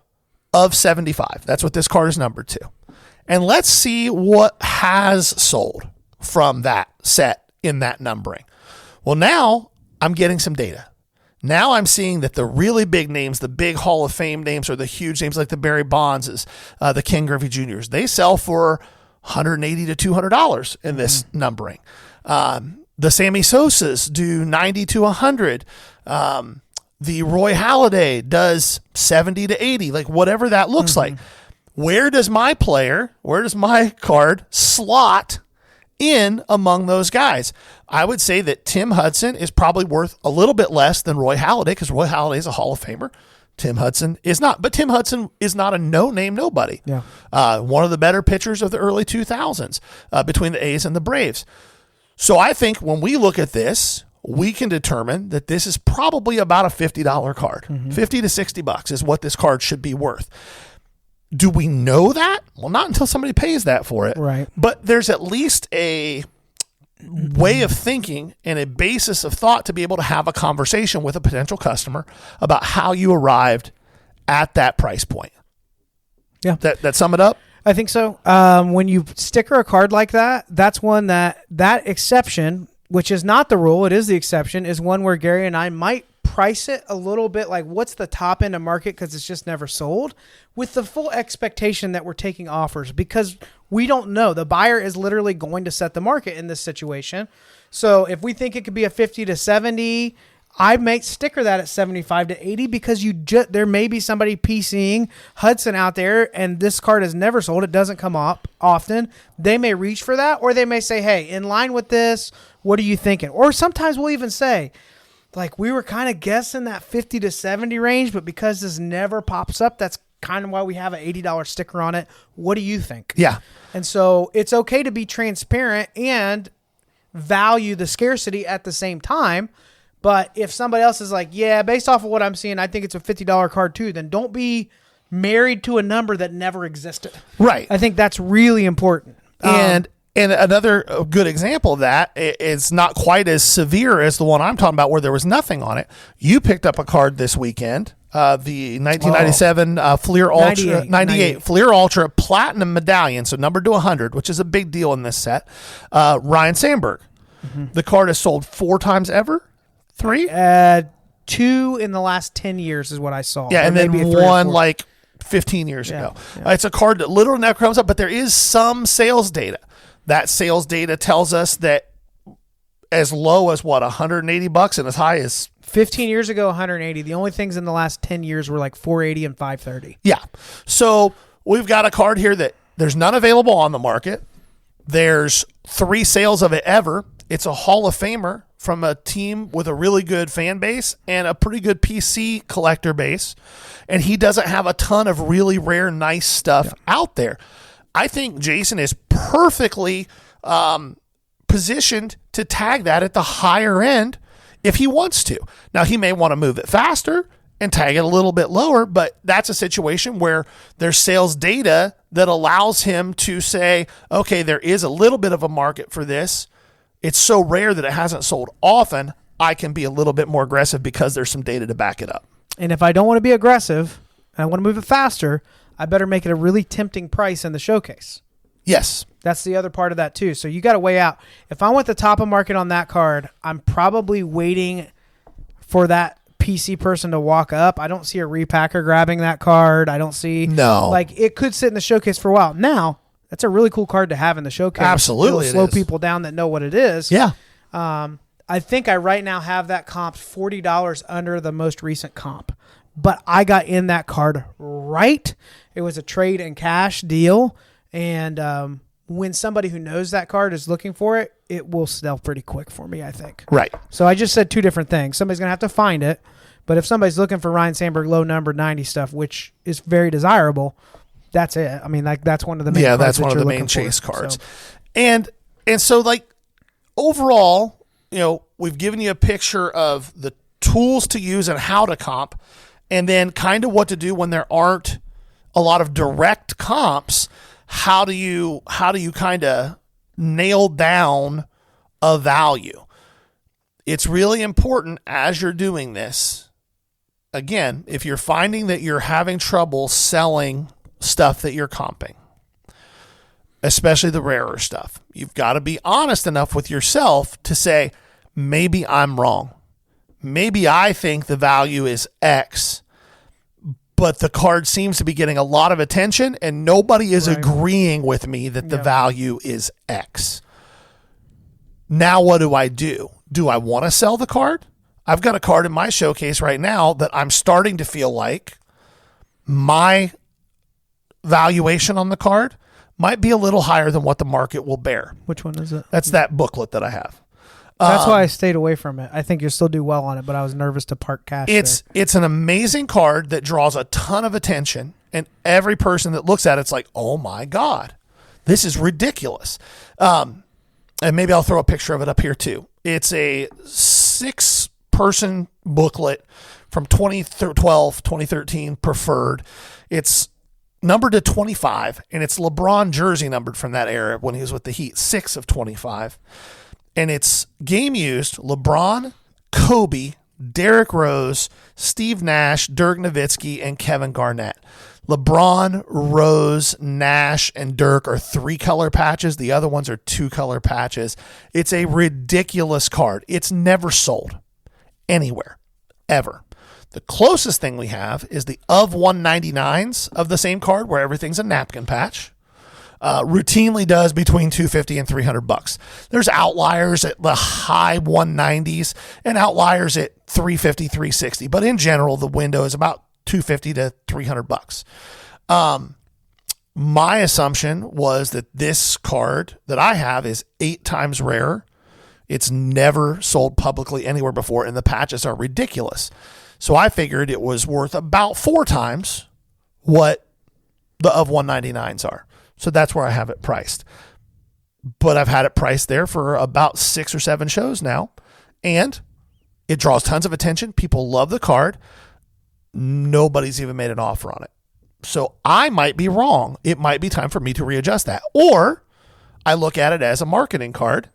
B: of 75. That's what this card is numbered to. And let's see what has sold from that set in that numbering. Well, now I'm getting some data. Now I'm seeing that the really big names, the big Hall of Fame names, or the huge names like the Barry Bondses, the Ken Griffey Jr.'s, they sell for $180 to $200 in this numbering. The Sammy Sosas do 90 to 100. The Roy Halladay does 70 to 80, like whatever that looks like. Where does my card slot in among those guys? I would say that Tim Hudson is probably worth a little bit less than Roy Halladay because Roy Halladay is a Hall of Famer. Tim Hudson is not, but Tim Hudson is not a no-name nobody.
A: Yeah.
B: One of the better pitchers of the early 2000s between the A's and the Braves. So I think when we look at this, we can determine that this is probably about a $50 card. $50 to $60 is what this card should be worth. Do we know that? Well, not until somebody pays that for it.
A: Right.
B: But there's at least a way of thinking and a basis of thought to be able to have a conversation with a potential customer about how you arrived at that price point.
A: Yeah.
B: That sum it up?
A: I think so. When you sticker a card like that, that's one that exception, which is not the rule, it is the exception, is one where Gary and I might price it a little bit like what's the top end of market because it's just never sold, with the full expectation that we're taking offers because we don't know. The buyer is literally going to set the market in this situation. So if we think it could be a 50 to 70, I might sticker that at 75 to 80 because there may be somebody PCing Hudson out there and this card has never sold. It doesn't come up often. They may reach for that, or they may say, hey, in line with this, what are you thinking? Or sometimes we'll even say, like, we were kind of guessing that 50 to 70 range, but because this never pops up, that's kind of why we have an $80 sticker on it. What do you think?
B: Yeah.
A: And so it's okay to be transparent, and value the scarcity at the same time. But if somebody else is like, yeah, based off of what I'm seeing, I think it's a $50 card too, then don't be married to a number that never existed.
B: Right.
A: I think that's really important.
B: And another good example of that is not quite as severe as the one I'm talking about where there was nothing on it. You picked up a card this weekend, the 1997 Fleer Ultra, 98 Fleer Ultra Platinum Medallion, so numbered to 100, which is a big deal in this set. Ryan Sandberg. Mm-hmm. The card has sold 4 times ever? 3?
A: 2 in the last 10 years is what I saw.
B: Yeah, and then one like 15 years ago. Yeah. It's a card that literally never comes up, but there is some sales data. That sales data tells us that as low as $180 and as high as
A: 15 years ago, 180. The only things in the last 10 years were like 480 and 530.
B: Yeah. So we've got a card here that there's none available on the market. There's 3 sales of it ever. It's a Hall of Famer from a team with a really good fan base and a pretty good PC collector base. And he doesn't have a ton of really rare, nice stuff out there. I think Jason is perfectly positioned to tag that at the higher end if he wants to. Now, he may want to move it faster and tag it a little bit lower, but that's a situation where there's sales data that allows him to say, okay, there is a little bit of a market for this. It's so rare that it hasn't sold often. I can be a little bit more aggressive because there's some data to back it up.
A: And if I don't want to be aggressive and I want to move it faster, I better make it a really tempting price in the showcase.
B: Yes.
A: That's the other part of that too. So you got to weigh out. If I want the top of market on that card, I'm probably waiting for that PC person to walk up. I don't see a repacker grabbing that card. I don't see like it could sit in the showcase for a while. Now, that's a really cool card to have in the showcase.
B: Absolutely.
A: It'll slow people down that know what it is.
B: Yeah.
A: I think I right now have that comp $40 under the most recent comp. But I got in that card right. It was a trade and cash deal. And when somebody who knows that card is looking for it, it will sell pretty quick for me, I think.
B: Right.
A: So I just said 2 different things. Somebody's going to have to find it. But if somebody's looking for Ryan Sandberg low number 90 stuff, which is very desirable, that's it. I mean, like that's one of the main cards.
B: Yeah, that's one of the main chase cards. So. And so like overall, we've given you a picture of the tools to use and how to comp, and then kind of what to do when there aren't a lot of direct comps. How do you kind of nail down a value? It's really important as you're doing this. Again, if you're finding that you're having trouble selling stuff that you're comping, especially the rarer stuff, you've got to be honest enough with yourself to say, maybe I'm wrong. Maybe I think the value is X, but the card seems to be getting a lot of attention and nobody is agreeing with me that the value is X. Now what do? Do I want to sell the card? I've got a card in my showcase right now that I'm starting to feel like my valuation on the card might be a little higher than what the market will bear.
A: Which one is it?
B: That's that booklet that I have.
A: That's why I stayed away from it. I think you'll still do well on it, but I was nervous to park cash.
B: It's an amazing card that draws a ton of attention, and every person that looks at it's like, oh my God, this is ridiculous. And maybe I'll throw a picture of it up here too. It's a 6-person booklet from 2012, 2013 preferred. It's numbered to 25, and it's LeBron jersey numbered from that era when he was with the Heat, 6 of 25. And it's game used LeBron, Kobe, Derrick Rose, Steve Nash, Dirk Nowitzki, and Kevin Garnett. LeBron, Rose, Nash, and Dirk are 3-color patches. The other ones are 2-color patches. It's a ridiculous card. It's never sold anywhere, ever. The closest thing we have is the of 199s of the same card where everything's a napkin patch. Routinely does between $250 and $300. There's outliers at the high 190s and outliers at $350, $360. But in general, the window is about $250 to $300. My assumption was that this card that I have is 8 times rarer. It's never sold publicly anywhere before, and the patches are ridiculous. So I figured it was worth about 4 times what the of 199s are. So that's where I have it priced. but I've had it priced there for about 6 or 7 shows now, and it draws tons of attention. People love the card. Nobody's even made an offer on it. So I might be wrong. It might be time for me to readjust that. Or I look at it as a marketing card,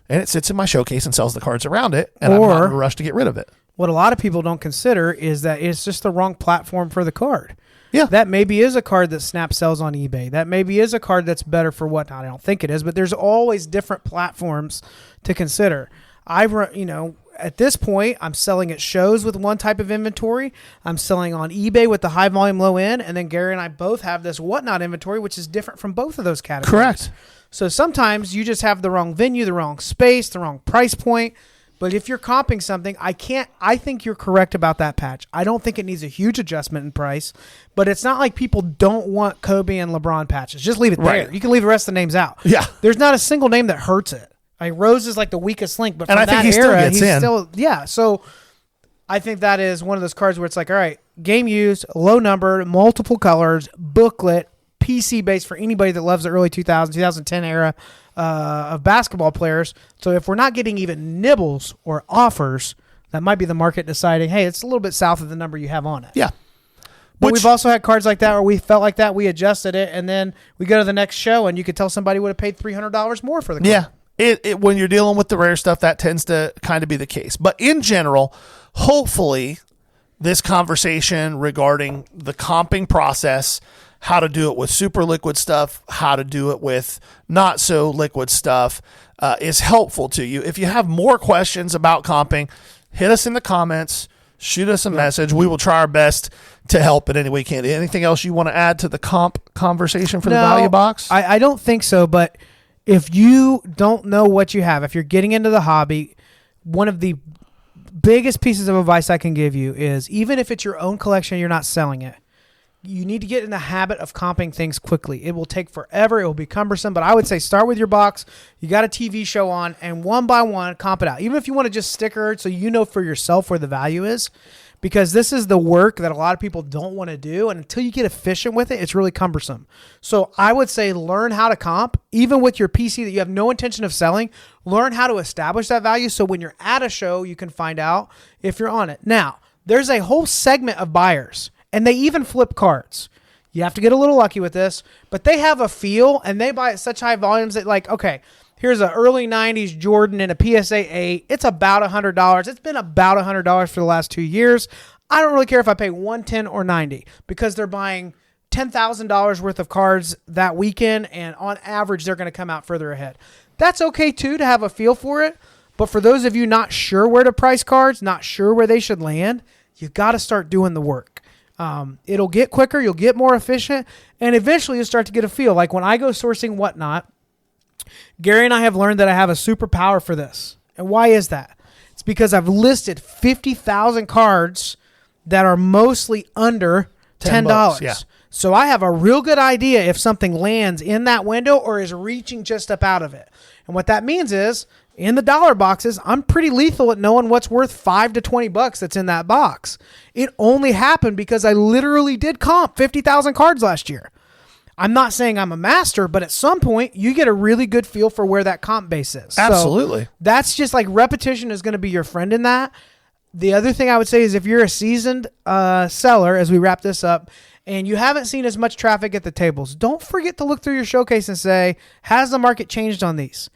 B: and it sits in my showcase and sells the cards around it, and I'm not in a rush to get rid of it.
A: What a lot of people don't consider is that it's just the wrong platform for the card.
B: Yeah.
A: That maybe is a card that Snap sells on eBay. That maybe is a card that's better for whatnot. I don't think it is, but there's always different platforms to consider. At this point, I'm selling at shows with one type of inventory. I'm selling on eBay with the high volume, low end. And then Gary and I both have this whatnot inventory, which is different from both of those categories.
B: Correct.
A: So sometimes you just have the wrong venue, the wrong space, the wrong price point. But if you're comping something, I think you're correct about that patch. I don't think it needs a huge adjustment in price, but it's not like people don't want Kobe and LeBron patches. Just leave it
B: Right.
A: there. You can leave the rest of the names out.
B: Yeah.
A: There's not a single name that hurts it. Rose is like the weakest link, but from
B: And I think
A: that
B: he still
A: era,
B: gets
A: he's
B: in.
A: still. So I think that is one of those cards where it's like, all right, game used, low number, multiple colors, booklet, PC based for anybody that loves the early 2000s, 2010 era of basketball players. So if we're not getting even nibbles or offers, that might be the market deciding, hey, it's a little bit south of the number you have on it.
B: Yeah.
A: But we've also had cards like that where we felt like that, we adjusted it, and then we go to the next show, and you could tell somebody would have paid $300 more for the card.
B: Yeah. When you're dealing with the rare stuff, that tends to kind of be the case. But in general, hopefully, this conversation regarding the comping process, how to do it with super liquid stuff, how to do it with not so liquid stuff, is helpful to you. If you have more questions about comping, hit us in the comments, shoot us a message. We will try our best to help in any way we can. Anything else you want to add to the comp conversation for the value box?
A: I don't think so, but if you don't know what you have, if you're getting into the hobby, one of the biggest pieces of advice I can give you is, even if it's your own collection, you're not selling it, you need to get in the habit of comping things quickly. It will take forever. It will be cumbersome, but I would say start with your box. You got a TV show on, and one by one, comp it out. Even if you want to just sticker it so you know for yourself where the value is, because this is the work that a lot of people don't want to do, and until you get efficient with it, it's really cumbersome. So I would say learn how to comp, even with your PC that you have no intention of selling. Learn how to establish that value so when you're at a show, you can find out if you're on it. Now, there's a whole segment of buyers, and they even flip cards. You have to get a little lucky with this, but they have a feel, and they buy at such high volumes that, like, okay, here's an early 90s Jordan and a PSA 8. It's about $100. It's been about $100 for the last 2 years. I don't really care if I pay $110 or $90 because they're buying $10,000 worth of cards that weekend, and on average, they're going to come out further ahead. That's okay, too, to have a feel for it. But for those of you not sure where to price cards, not sure where they should land, you got to start doing the work. It'll get quicker. You'll get more efficient. And eventually, you'll start to get a feel. Like when I go sourcing whatnot, Gary and I have learned that I have a superpower for this. And why is that? It's because I've listed 50,000 cards that are mostly under $10.
B: Yeah.
A: So I have a real good idea if something lands in that window or is reaching just up out of it. And what that means is, in the dollar boxes, I'm pretty lethal at knowing what's worth $5 to $20 that's in that box. It only happened because I literally did comp 50,000 cards last year. I'm not saying I'm a master, but at some point you get a really good feel for where that comp base is.
B: Absolutely.
A: So that's just like repetition is going to be your friend in that. The other thing I would say is if you're a seasoned seller, as we wrap this up, and you haven't seen as much traffic at the tables, don't forget to look through your showcase and say, has the market changed on these?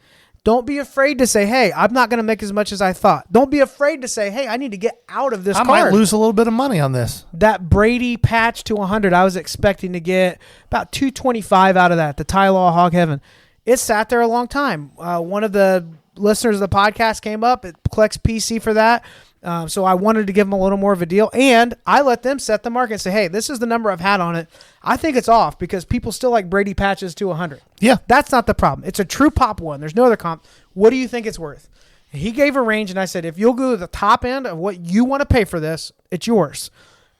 A: Don't be afraid to say, hey, I'm not going to make as much as I thought. Don't be afraid to say, hey, I need to get out of this
B: I
A: card.
B: might lose a little bit of money on this.
A: That Brady patch to 100, I was expecting to get about 225 out of that, the Ty Law Hog Heaven. It sat there a long time. One of the listeners of the podcast came up. It collects PC for that. So I wanted to give them a little more of a deal. And I let them set the market and say, hey, this is the number I've had on it. I think it's off because people still like Brady patches to 100.
B: Yeah.
A: That's not the problem. It's a true pop one. There's no other comp. What do you think it's worth? And he gave a range, and I said, if you'll go to the top end of what you want to pay for this, it's yours.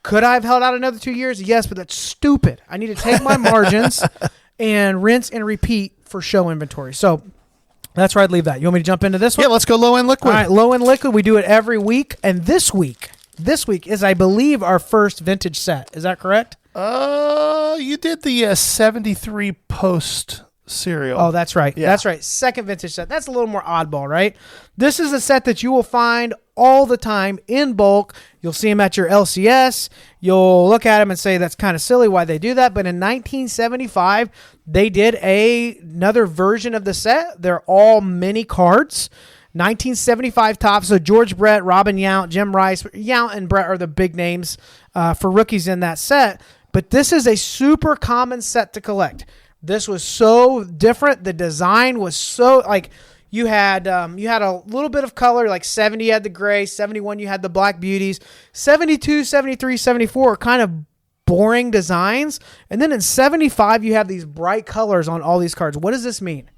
A: Could I have held out another 2 years? Yes, but that's stupid. I need to take my margins and rinse and repeat for show inventory. So that's where I'd leave that. You want me to jump into this one?
B: Yeah, let's go low end liquid.
A: All right, low end liquid. We do it every week. And this week is, I believe, our first vintage set. Is that correct?
B: You did the 73 post cereal.
A: Oh, that's right.
B: Yeah.
A: That's right. Second vintage set. That's a little more oddball, right? This is a set that you will find all the time in bulk. You'll see them at your LCS. You'll look at them and say that's kind of silly why they do that. But in 1975, they did another version of the set. They're all mini cards. 1975 Topps. So George Brett, Robin Yount, Jim Rice. Yount and Brett are the big names for rookies in that set. But this is a super common set to collect. This was so different. The design was so like you had a little bit of color. Like 70 you had the gray, 71 you had the black beauties, 72, 73, 74 are kind of boring designs. And then in 75 you have these bright colors on all these cards. What does this mean?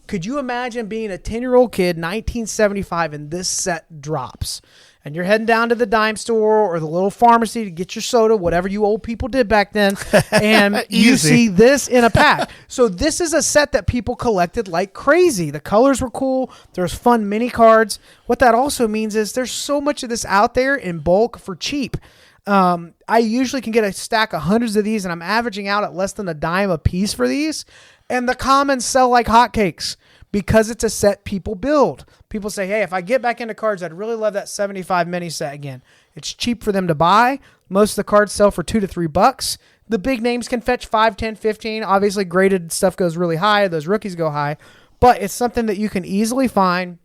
A: Could you imagine being a 10-year-old kid, 1975, and this set drops? And you're heading down to the dime store or the little pharmacy to get your soda, whatever you old people did back then, and you see this in a pack. So this is a set that people collected like crazy. The colors were cool. There's fun mini cards. What that also means is there's so much of this out there in bulk for cheap. I usually can get a stack of hundreds of these, and I'm averaging out at less than a dime a piece for these. And the commons sell like hotcakes because it's a set people build. People say, hey, if I get back into cards, I'd really love that 75 mini set again. It's cheap for them to buy. Most of the cards sell for $2 to $3. The big names can fetch 5, 10, 15. Obviously, graded stuff goes really high. Those rookies go high. But it's something that you can easily find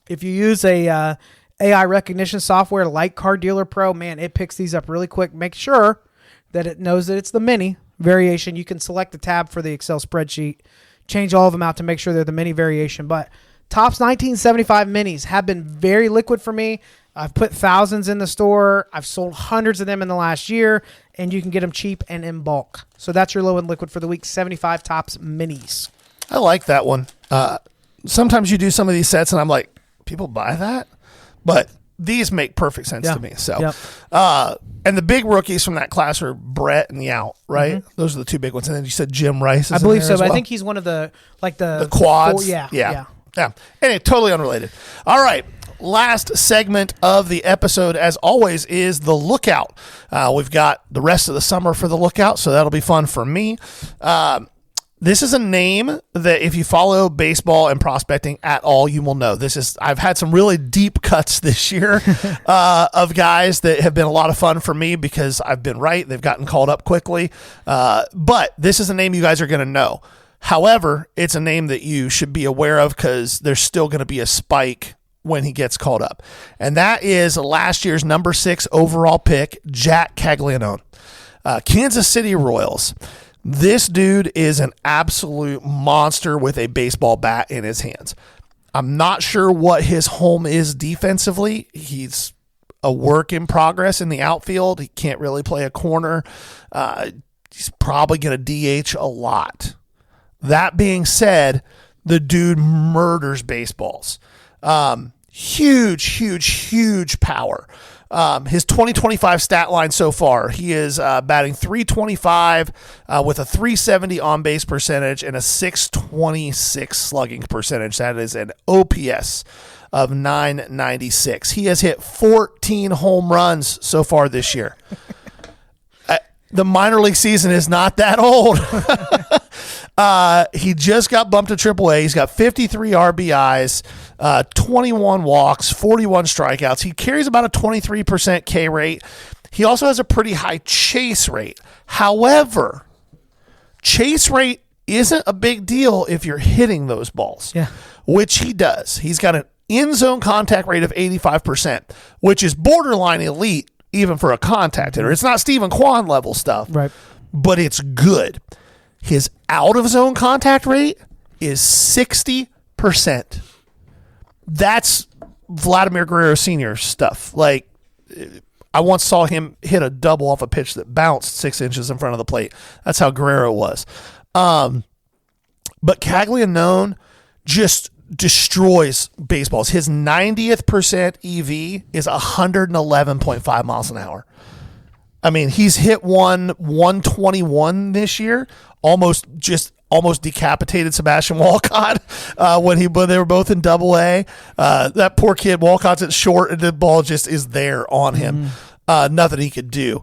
A: if you use a AI recognition software like Card Dealer Pro. Man, it picks these up really quick. Make sure that it knows that it's the mini variation. You can select the tab for the Excel spreadsheet, change all of them out to make sure they're the mini variation. But Topps 1975 minis have been very liquid for me. I've put thousands in the store. I've sold hundreds of them in the last year, and you can get them cheap and in bulk. So that's your low end liquid for the week, 75 Topps minis.
B: I like that one. Sometimes you do some of these sets, and I'm like, people buy that? But these make perfect sense to me. So, and the big rookies from that class are Brett and Yount, right? Mm-hmm. Those are the two big ones. And then you said Jim Rice.
A: I believe so, but I think he's one of the
B: quads.
A: Yeah.
B: Anyway, totally unrelated. All right. Last segment of the episode, as always, is the Lookout. We've got the rest of the summer for the Lookout, so that'll be fun for me. This is a name that if you follow baseball and prospecting at all, you will know. I've had some really deep cuts this year of guys that have been a lot of fun for me because I've been right. They've gotten called up quickly. But this is a name you guys are going to know. However, it's a name that you should be aware of because there's still going to be a spike when he gets called up. And that is last year's number 6 overall pick, Jack Caglianone. Kansas City Royals. This dude is an absolute monster with a baseball bat in his hands. I'm not sure what his home is defensively. He's a work in progress in the outfield. He can't really play a corner. He's probably going to DH a lot. That being said, the dude murders baseballs. Huge power. His 2025 stat line so far, he is batting .325 with a .370 on-base percentage and a .626 slugging percentage. That is an OPS of .996. He has hit 14 home runs so far this year. The minor league season is not that old. He just got bumped to AAA. He's got 53 RBIs, 21 walks, 41 strikeouts. He carries about a 23% K rate. He also has a pretty high chase rate. However, chase rate isn't a big deal if you're hitting those balls, which he does. He's got an in-zone contact rate of 85%, which is borderline elite even for a contact hitter. It's not Stephen Kwan level stuff,
A: right?
B: But it's good. His out-of-zone contact rate is 60%. That's Vladimir Guerrero Sr. stuff. Like, I once saw him hit a double off a pitch that bounced 6 inches in front of the plate. That's how Guerrero was. But Caglianone just destroys baseballs. His 90th percent EV is 111.5 miles an hour. I mean, he's hit 121 this year, almost decapitated Sebastian Walcott when they were both in Double-A. That poor kid, Walcott's at short, and the ball just is there on him. Nothing he could do.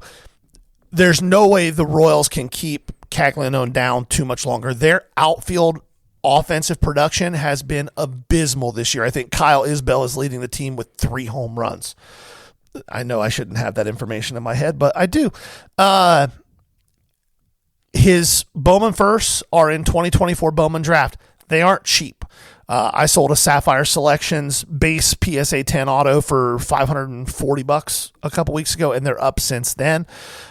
B: There's no way the Royals can keep Caglianone down too much longer. Their outfield offensive production has been abysmal this year. I think Kyle Isbell is leading the team with 3 home runs. I know I shouldn't have that information in my head, but I do. His Bowman firsts are in 2024 Bowman draft. They aren't cheap. I sold a Sapphire Selections base PSA 10 auto for $540 a couple weeks ago, and they're up since then.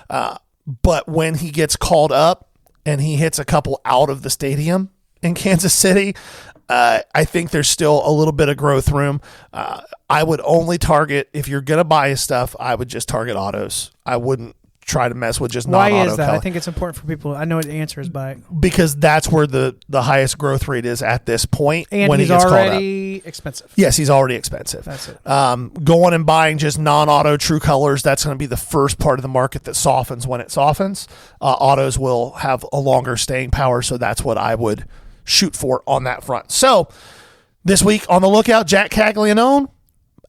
B: But when he gets called up and he hits a couple out of the stadium in Kansas City, I think there's still a little bit of growth room. I would only target, if you're going to buy his stuff, I would just target autos. I wouldn't try to mess with just non-auto.
A: Why is that?
B: color.
A: I think it's important for people. I know what the answer is, but
B: because that's where the highest growth rate is at this point.
A: and
B: when
A: he's
B: he gets
A: already expensive.
B: Yes, he's already expensive.
A: That's it.
B: Going and buying just non-auto true colors, that's going to be the first part of the market that softens when it softens. Autos will have a longer staying power, so that's what I would shoot for on that front. So this week on the lookout, Jack Caglianone,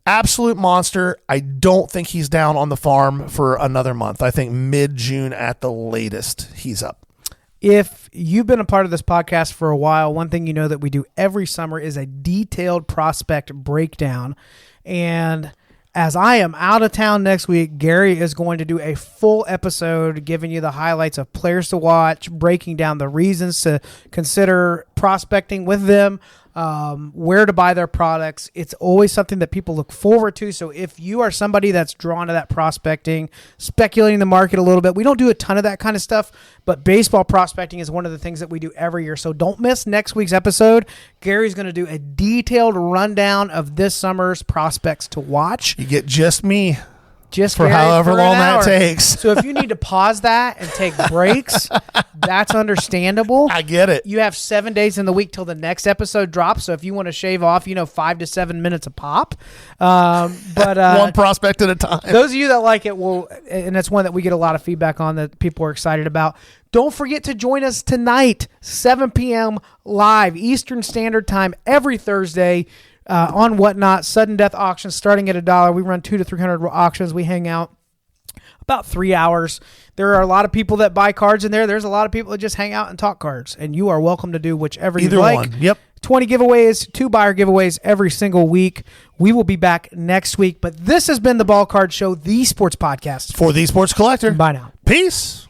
B: absolute monster. I don't think he's down on the farm for another month. I think mid-June at the latest, he's up.
A: If you've been a part of this podcast for a while, one thing you know that we do every summer is a detailed prospect breakdown. And as I am out of town next week, Gary is going to do a full episode giving you the highlights of players to watch, breaking down the reasons to consider prospecting with them, where to buy their products. It's always something that people look forward to. So if you are somebody that's drawn to that prospecting, speculating the market a little bit, we don't do a ton of that kind of stuff, but baseball prospecting is one of the things that we do every year. So don't miss next week's episode. Gary's going to do a detailed rundown of this summer's prospects to watch.
B: You get just me.
A: Just
B: for
A: Gary
B: however
A: for an
B: long that
A: hour.
B: takes.
A: So if you need to pause that and take breaks, that's understandable.
B: I get it.
A: You have 7 days in the week till the next episode drops. So if you want to shave off, 5 to 7 minutes a pop. But
B: one prospect at a time.
A: Those of you that like it will, and that's one that we get a lot of feedback on that people are excited about. Don't forget to join us tonight, 7 p.m. live Eastern Standard Time every Thursday. On Whatnot, sudden death auctions starting at $1. We run 200 to 300 auctions. We hang out about 3 hours. There are a lot of people that buy cards in there. There's a lot of people that just hang out and talk cards, and you are welcome to do whichever you like.
B: Either one. Yep.
A: 20 giveaways, 2 buyer giveaways every single week. We will be back next week, but this has been the Ball Card Show, the sports podcast.
B: For the Sports Collector.
A: Bye now.
B: Peace.